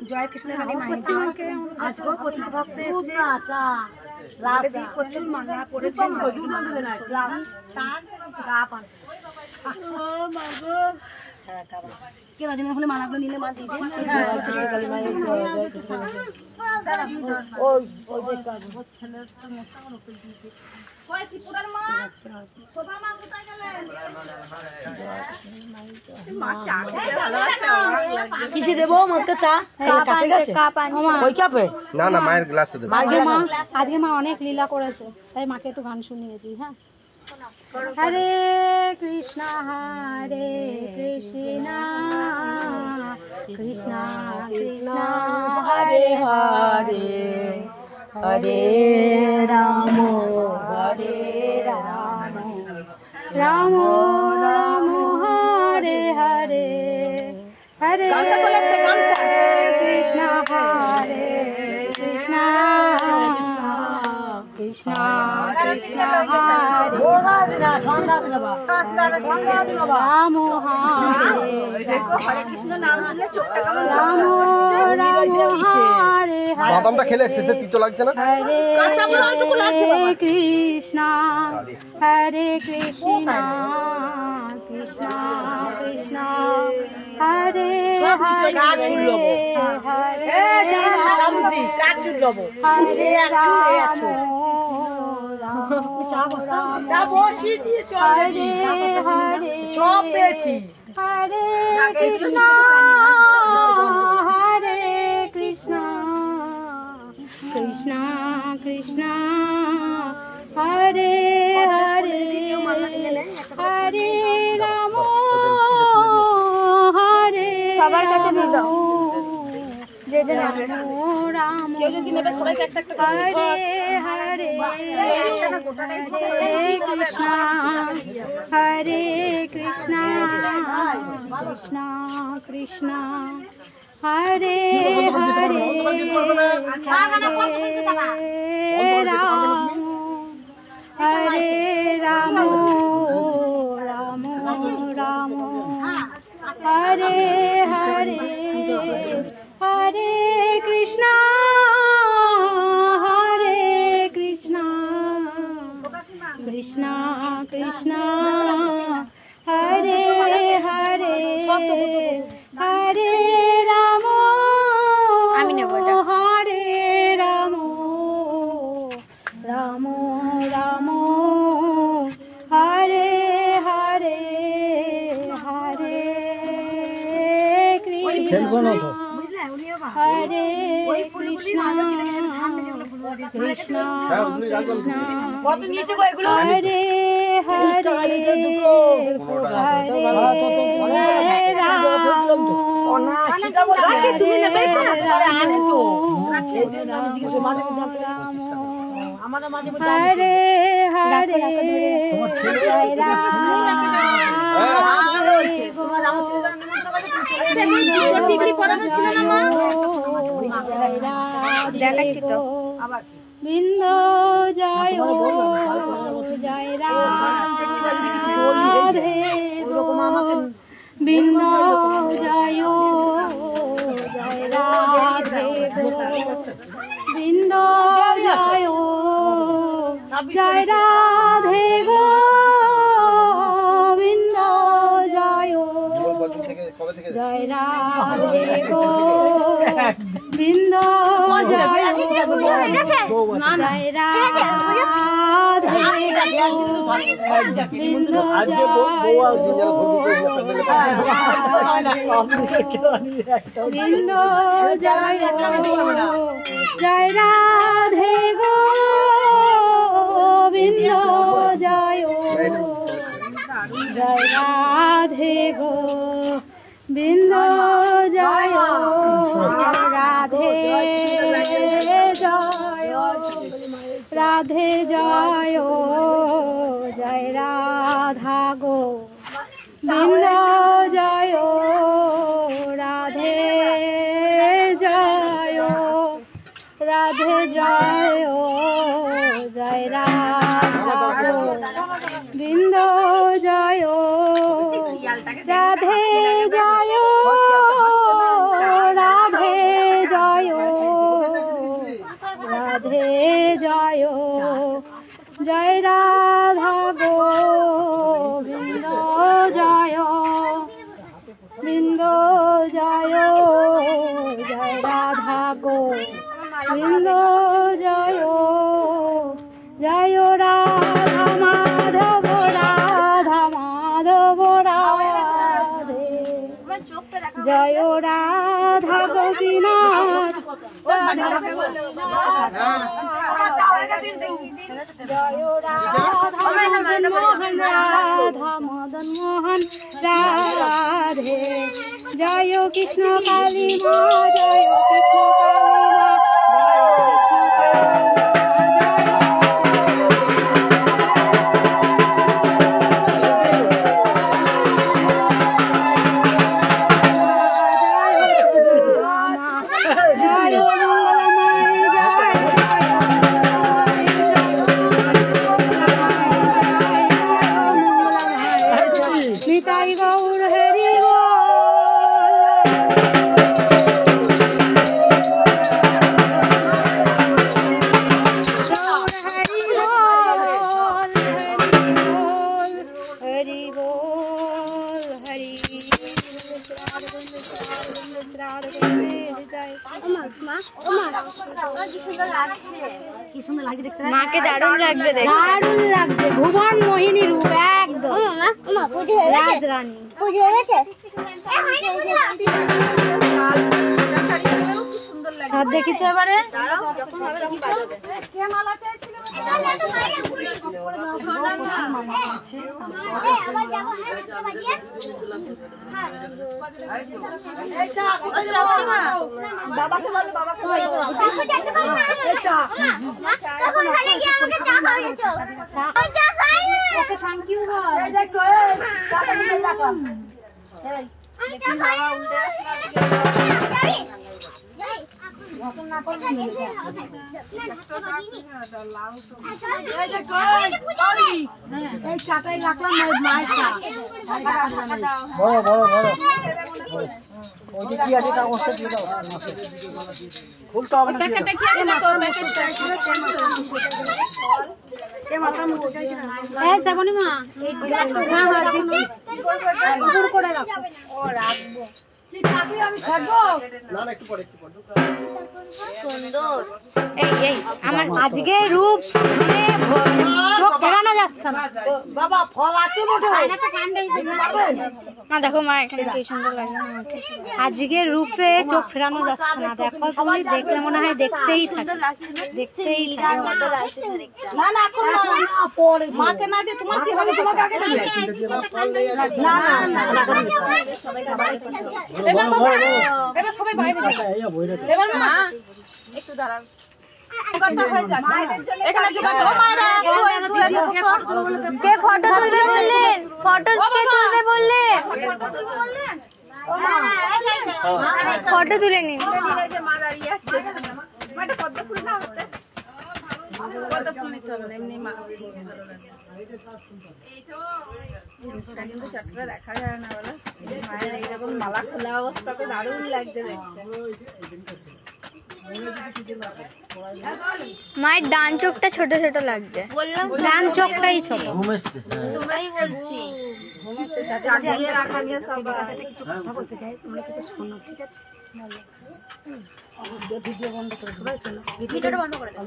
জয় কৃষ্ণ হরি মাইকে আজকেও প্রতিভক্ত এসেছে প্রচুর মালা করেছে কে রজনী হলে মালাগুলো নিলে মা দিয়ে দেবো মাত্র চা না না মায়ের গ্লাসে দেবো। আজকে মা অনেক লীলা করেছে তাই মাকে একটু গান শুনিয়েছি। হ্যাঁ, হরে কৃষ্ণ কৃষ্ণ কৃষ্ণ হরে হরে হরে রাম রাম রাম হরে হরে হরে কৃষ্ণ কৃষ্ণ কৃষ্ণ হরে রাম হরে কৃষ্ণ নাম রাম রাম হরে বাদামটা খেলে শেষে তিতো লাগছে না? হরে কৃষ্ণ কৃষ্ণ কৃষ্ণ কৃষ্ণ হরে হরে হরে রাম হরে কৃষ্ণ কৃষ্ণ কৃষ্ণ হরে হরে হরে রাম হরে সবার কাছে দিয়ে দাও যে যে রাম হরে হরে হরে কৃষ্ণ কৃষ্ণ কৃষ্ণ হরে হরে রাম হরে রাম রাম রাম হরে হরে হরে কৃষ্ণ কৃষ্ণ কৃষ্ণ হরে হরে হরে রাম হরে রাম রাম রাম হরে হরে হরে কৃষ্ণ হরে কৃষ্ণ কৃষ্ণ হরে হরে হরে হরে দেখাচ্ছি তো বৃন্দ জয় জয় রাধে বৃন্দ জয় জয় রাধে বৃন্দ জয় জয় রাধে গো বৃন্দ জয় জয় রাধে গো বৃন্দ জয় জয় রাধে বৃন্দ বৃন্দ জয় জয় রাধে গো বৃন্দ জয় জয় রাধে গো বৃন্দ জয় রাধে জয় রাধে জয় জয় রাধা গো বৃন্দ জয় রাধে জয় রাধে জয় জয় রাধা গো বৃন্দ জয় রাধে জয় বৃন্দ জয় জয় রাধা গো বৃন্দ জয় জয় রাধা মাধব রাধা মাধব রাধে জয় রাধা গোপীনাথ রাধা জয় রাধা মদন মোহন রাধা মদন মোহন রাধে জয় কৃষ্ণ কালী মা জয় কৃষ্ণ নিতাই গৌর হরি হরি বল হরি মাকে দারুণ লাগছে দারুণ লাগছে ভুবন মোহিনী রূপ একদম রাজরানী সাত দেখিছে এবারে থ্যাংক ইউ চাটাই রাখলাম মায়ের চা বড় বড় বড় ওই কি আছে তা অবস্থা দিয়ে দাও খুলতে হবে না এই শ্রাবণী মা করে রাখো ও রাখবো আমি থাকবো না না একটু পরে সুন্দর এই আমার আজকে রূপ চোখ ফেরানো যাচ্ছে না বাবা ফল আছে মোটে না দেখো মা এখানে কি সুন্দর লাগে আজকে রূপে চোখ ফেরানো যাচ্ছে না দেখো তুমি দেখলে মনে হয় দেখতেই থাকে দেখতেই না না এখন না পরে মাকে না দিয়ে তোমার কি হবে তোমাকে আগে দিবে না না না এবার সবাই বাইরে এবার মা একটু দাঁড়াও এখানে যোগাযোগ মায়েরা কে ফটো তুলবে বললেন ফটো কে তুলবে বললেন ফটো তুলে নিন মা দাঁড়িয়ে আছে মাটা পদ্ম ফুল না হতে পদ্ম ফুল নিতে হবে এমনি মা এই তো কিন্তু চটটা দেখা যায় না বলো মায়ের এইরকম মালা খোলা অবস্থাতে দারুণ লাগছে দেখতে মায়ের ডান চোখটা ছোট ছোট লাগছে বললাম ডান চোখটাই ছোট ঘুমেছে তোমরাই বলছি ঘুমেছে চাটিয়ে রাখা নিয়ে সব কথা বলতে চাই তোমরা কিছু শোনো ঠিক আছে ভিডিও বন্ধ করে সবাই শোনো ভিডিওটা বন্ধ করে দাও